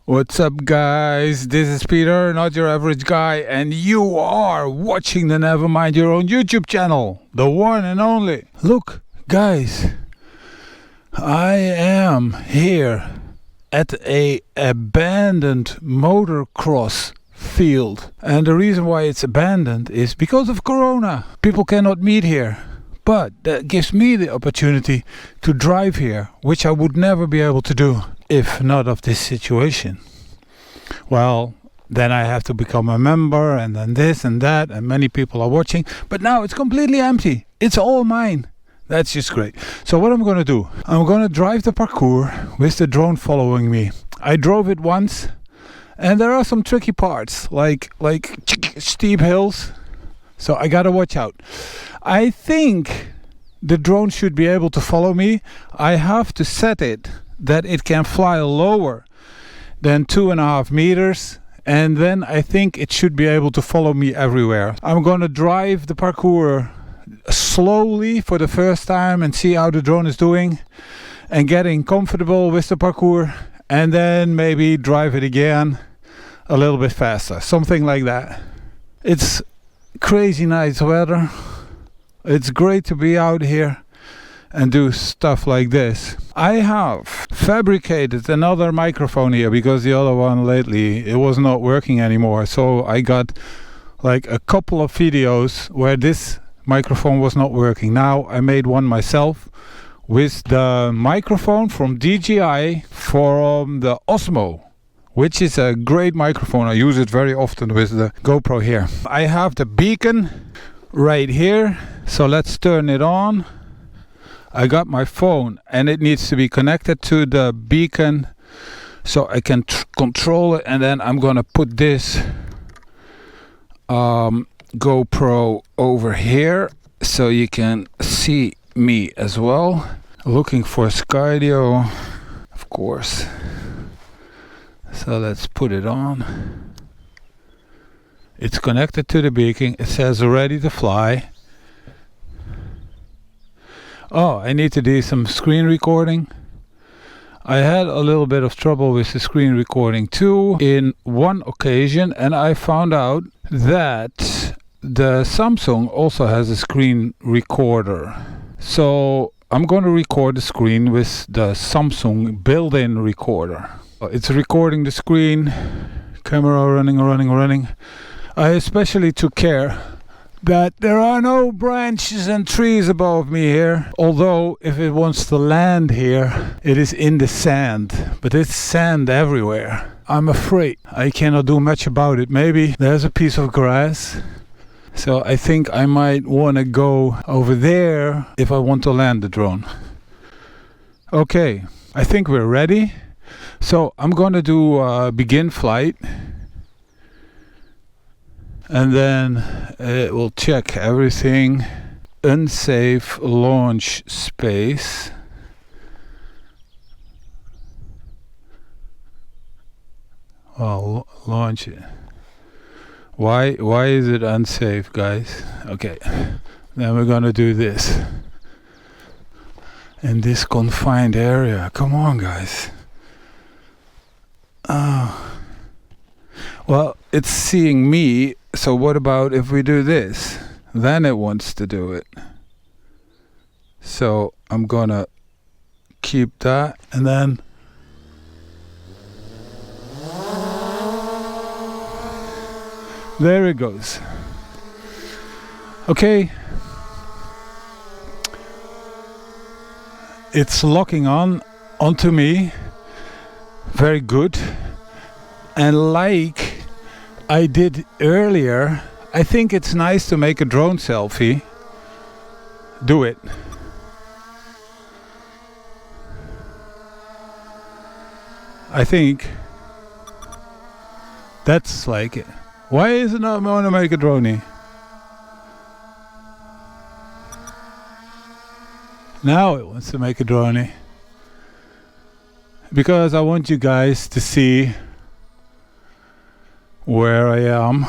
What's up, guys? This is Peter, not your average guy, and you are watching the Never Mind Your Own YouTube channel, the one and only. Look, guys, I am here at a abandoned motorcross field, and the reason why it's abandoned is because of Corona. People cannot meet here, but that gives me the opportunity to drive here, which I would never be able to do if not of this situation. Well, then I have to become a member, and then this and that, and many people are watching, but now it's completely empty. It's all mine. That's just great. So what I'm going to do, I'm going to drive the parkour with the drone following me. I drove it once, and there are some tricky parts, like steep hills, so I gotta watch out. I think the drone should be able to follow me. I have to set it that it can fly lower than 2.5 meters, and then I think it should be able to follow me everywhere. I'm gonna drive the parkour slowly for the first time and see how the drone is doing and getting comfortable with the parkour, and then maybe drive it again a little bit faster, something like that. It's crazy nice weather. It's great to be out here and do stuff like this. I have fabricated another microphone here because the other one lately it was not working anymore, so I got like a couple of videos where this microphone was not working. Now I made one myself with the microphone from DJI from the Osmo, which is a great microphone. I use it very often with the GoPro here. I have the beacon right here, so let's turn it on. I got my phone and it needs to be connected to the beacon so I can control it, and then I'm gonna put this GoPro over here so you can see me as well. Looking for Skydio, of course. So let's put it on. It's connected to the beacon. It says ready to fly. Oh, I need to do some screen recording. I had a little bit of trouble with the screen recording too in one occasion, and I found out that the Samsung also has a screen recorder. So I'm going to record the screen with the Samsung built-in recorder. It's recording the screen, camera running. I especially took care that there are no branches and trees above me here. Although if it wants to land here, it is in the sand, but it's sand everywhere. I'm afraid I cannot do much about it. Maybe there's a piece of grass, so I think I might want to go over there if I want to land the drone. Okay, I think we're ready. So I'm gonna do begin flight, and then it will check everything. Unsafe launch space. Oh, launch it. Why is it unsafe, guys? Okay, then we're gonna do this in this confined area. Come on, guys. Well, it's seeing me, so what about if we do this? Then it wants to do it. So I'm gonna keep that, and then there it goes. Okay, it's locking onto me. Very good. And like I did earlier, I think it's nice to make a drone selfie. Do it. I think that's like it. Why is it not going to make a drone? Now it wants to make a drone. Because I want you guys to see where I am.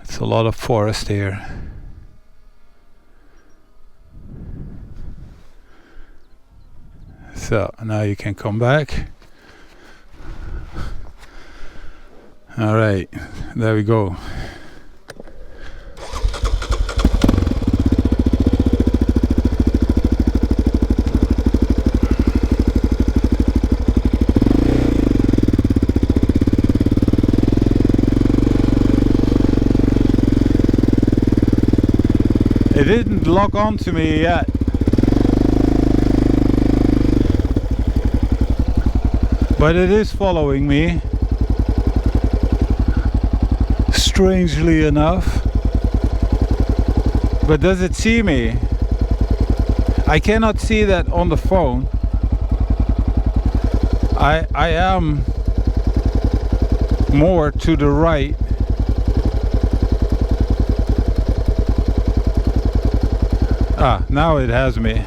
It's a lot of forest here. So now you can come back. All right, there we go. It didn't lock on to me yet. But it is following me. Strangely enough. But does it see me? I cannot see that on the phone. I am more to the right. Ah, now it has me.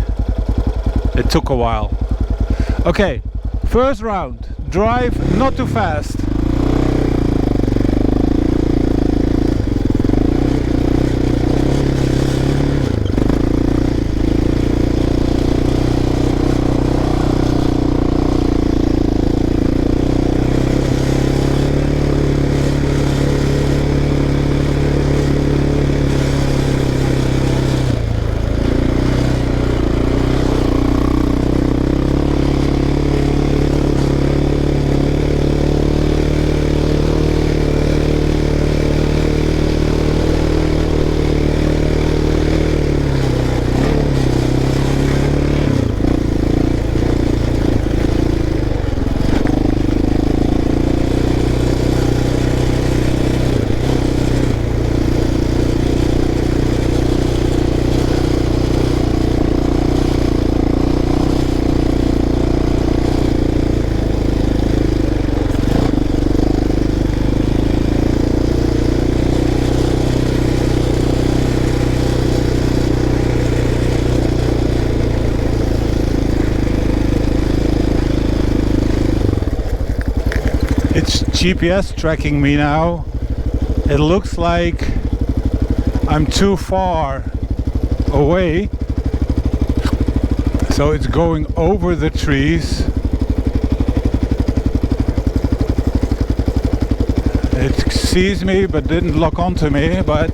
It took a while. Okay, first round. Drive not too fast. It's GPS tracking me now. It looks like I'm too far away, so it's going over the trees. It sees me but didn't lock onto me, but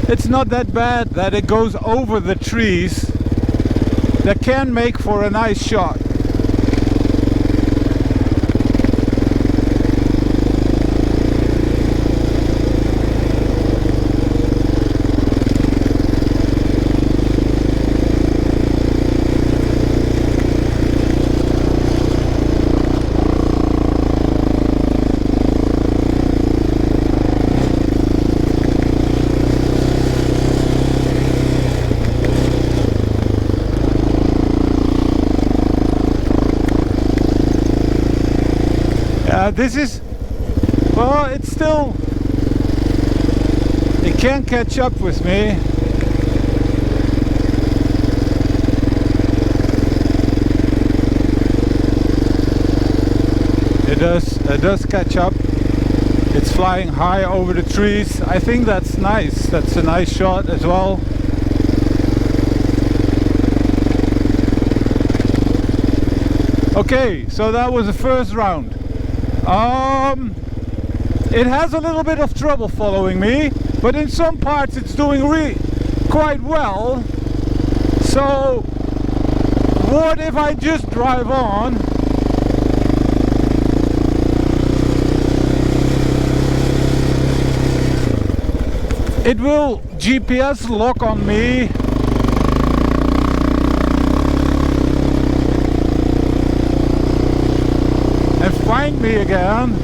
it's not that bad that it goes over the trees. That can make for a nice shot. This is, well, it's still, it can't catch up with me. It does catch up. It's flying high over the trees. I think that's nice. That's a nice shot as well. Okay, so that was the first round. It has a little bit of trouble following me, but in some parts it's doing quite well. So what if I just drive on? It will GPS lock on me. And find me again.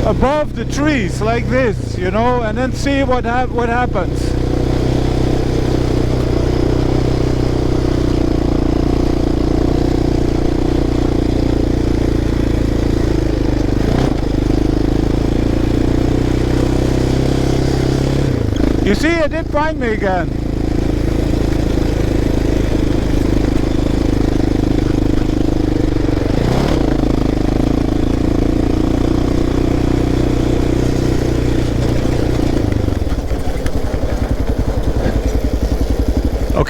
Above the trees like this, you know, and then see what happens. You see, it did find me again.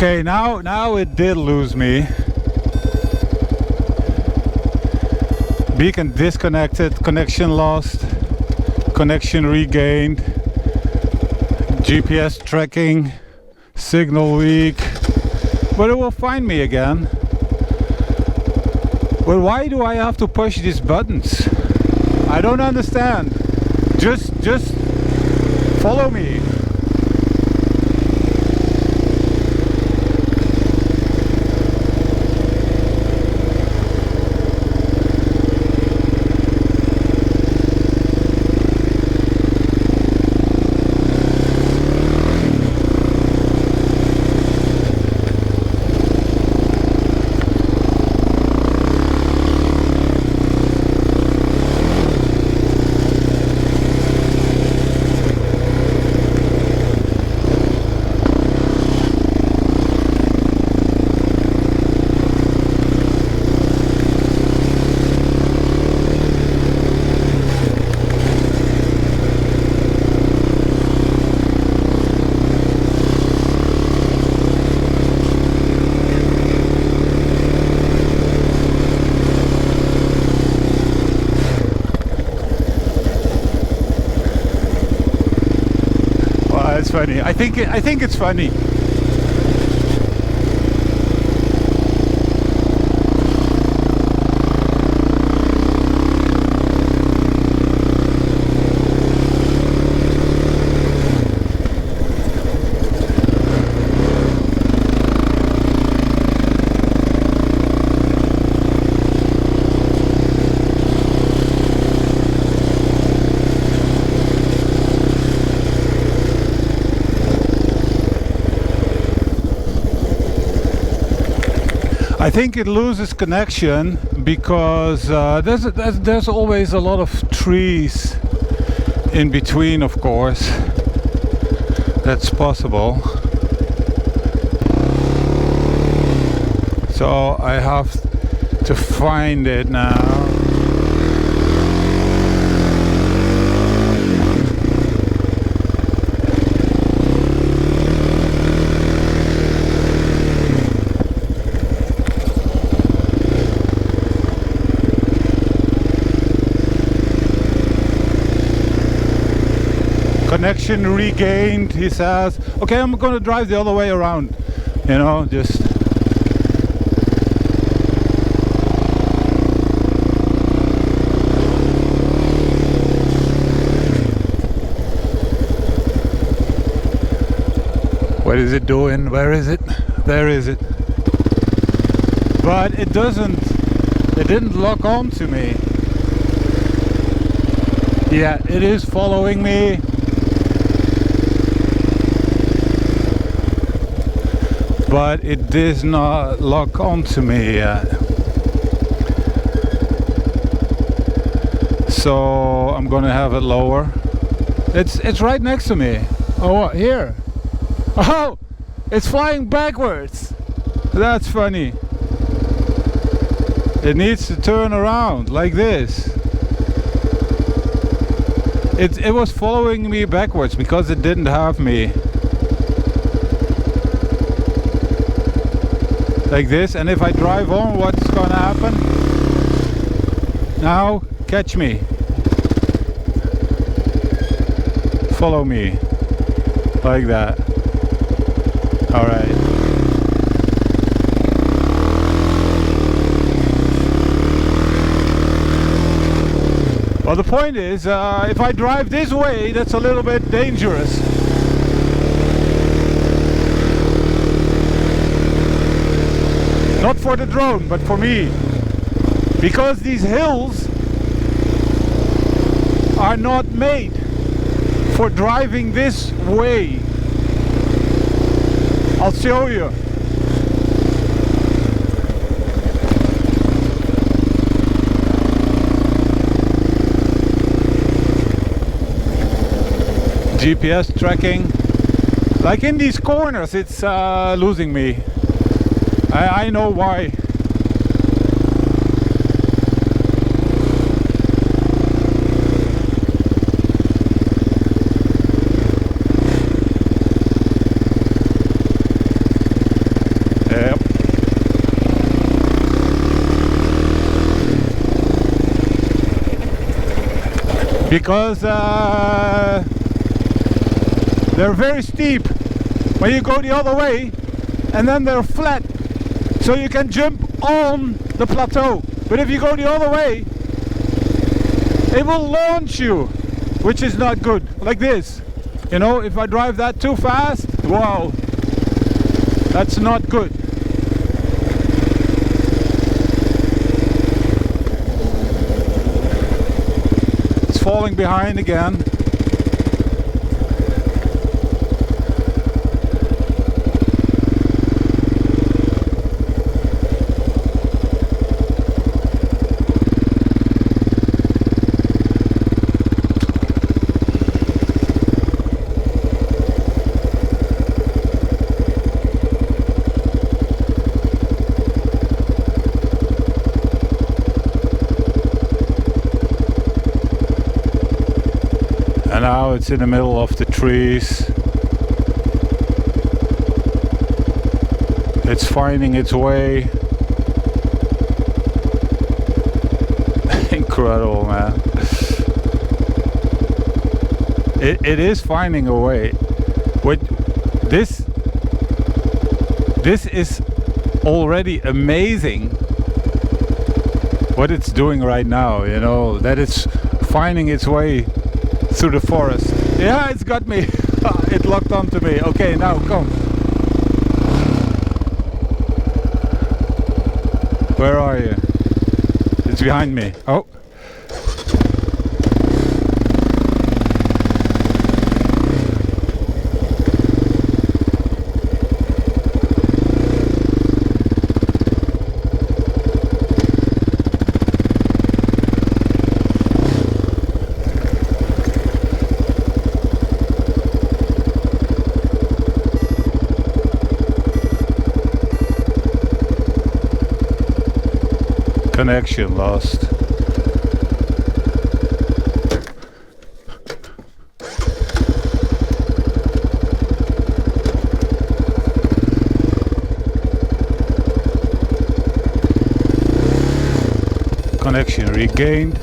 Okay, now it did lose me. Beacon disconnected, connection lost, connection regained, GPS tracking, signal weak, but it will find me again. But why do I have to push these buttons? I don't understand. Just follow me. It's funny. I think it's funny. I think it loses connection because there's always a lot of trees in between, of course. That's possible. So I have to find it now. Connection regained, he says. Okay, I'm gonna drive the other way around. You know, just... What is it doing? Where is it? There is it. But it didn't lock on to me. Yeah, it is following me. But it does not lock onto me yet. So I'm gonna have it lower. It's right next to me. Oh, what? Here? Oh, it's flying backwards. That's funny. It needs to turn around like this. It was following me backwards because it didn't have me. Like this, and if I drive on, what's gonna happen? Now, catch me. Follow me. Like that. Alright. Well, the point is, if I drive this way, that's a little bit dangerous. Not for the drone, but for me. Because these hills are not made for driving this way. I'll show you. GPS tracking. Like in these corners, it's losing me. I know why. because they're very steep when you go the other way, and then they're flat, so you can jump on the plateau. But if you go the other way, it will launch you, which is not good. Like this, you know, if I drive that too fast, wow, that's not good. It's falling behind again. And now it's in the middle of the trees. It's finding its way. Incredible, man. It is finding a way. This is already amazing what it's doing right now, you know, that it's finding its way through the forest. Yeah, it's got me. It locked onto me. Okay, now come. Where are you? It's behind me. Oh. Connection lost. Connection regained.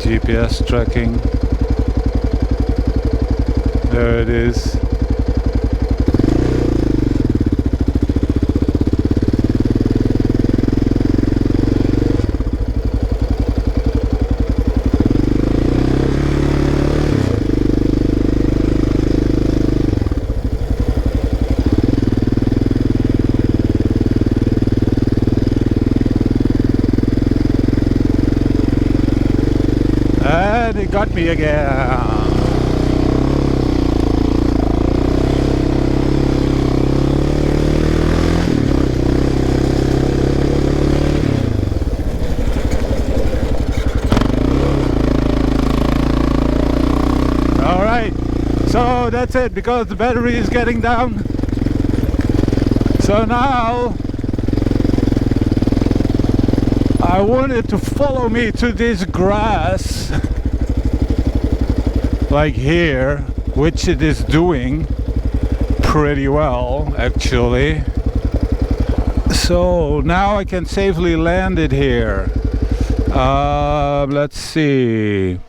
GPS tracking. There it is. And it got me again. Alright, so that's it, because the battery is getting down. So now I wanted to follow me to this grass, like here, which it is doing pretty well actually. So now I can safely land it here. Let's see.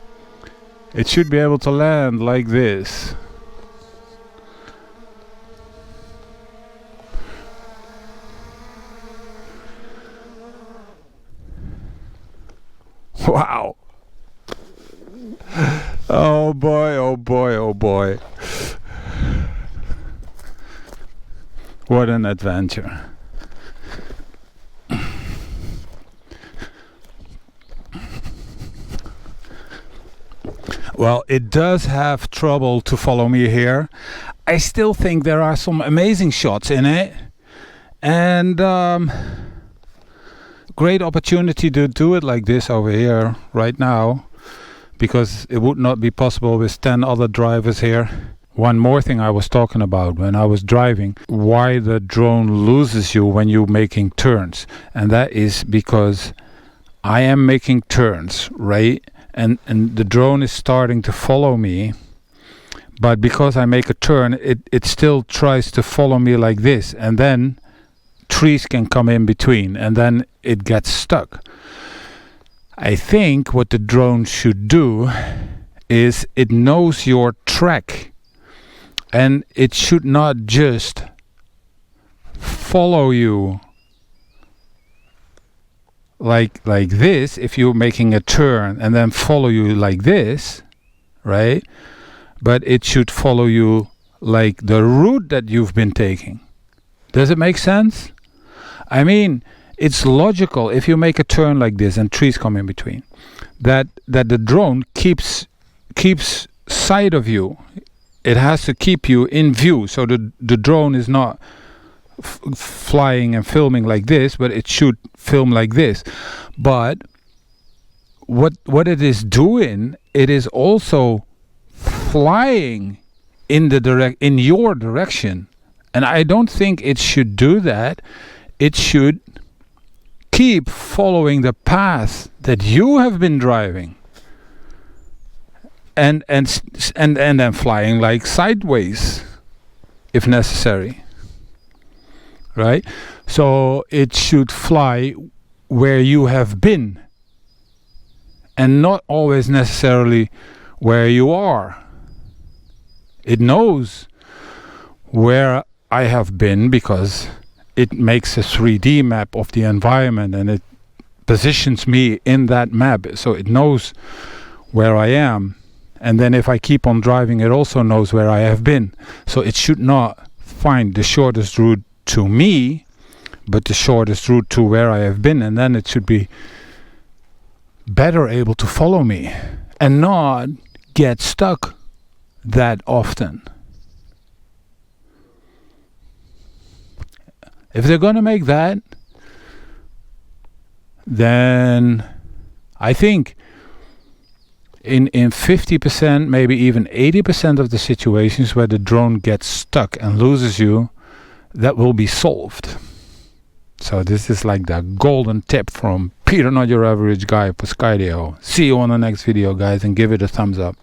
It should be able to land like this. Wow. Oh boy, oh boy, oh boy. What an adventure. Well, it does have trouble to follow me here. I still think there are some amazing shots in it. And great opportunity to do it like this over here right now, because it would not be possible with 10 other drivers here. One more thing I was talking about when I was driving, why the drone loses you when you're making turns. And that is because I am making turns, right? And the drone is starting to follow me, but because I make a turn, it still tries to follow me like this, and then trees can come in between, and then it gets stuck. I think what the drone should do is it knows your track, and it should not just follow you like this if you're making a turn, and then follow you like this, right? But it should follow you like the route that you've been taking. Does it make sense? I mean, it's logical if you make a turn like this and trees come in between, that the drone keeps sight of you. It has to keep you in view, so the drone is not flying and filming like this, but it should film like this. But what it is doing, it is also flying in your direction, and I don't think it should do that. It should keep following the path that you have been driving, and then flying like sideways if necessary, right? So it should fly where you have been, and not always necessarily where you are. It knows where I have been because it makes a 3D map of the environment, and it positions me in that map, so it knows where I am. And then if I keep on driving, it also knows where I have been. So it should not find the shortest route to me, but the shortest route to where I have been, and then it should be better able to follow me and not get stuck that often. If they're gonna make that, then I think in 50%, maybe even 80% of the situations where the drone gets stuck and loses you, that will be solved. So this is like the golden tip from Peter, Not Your Average Guy for Skydio. See you on the next video, guys, and give it a thumbs up.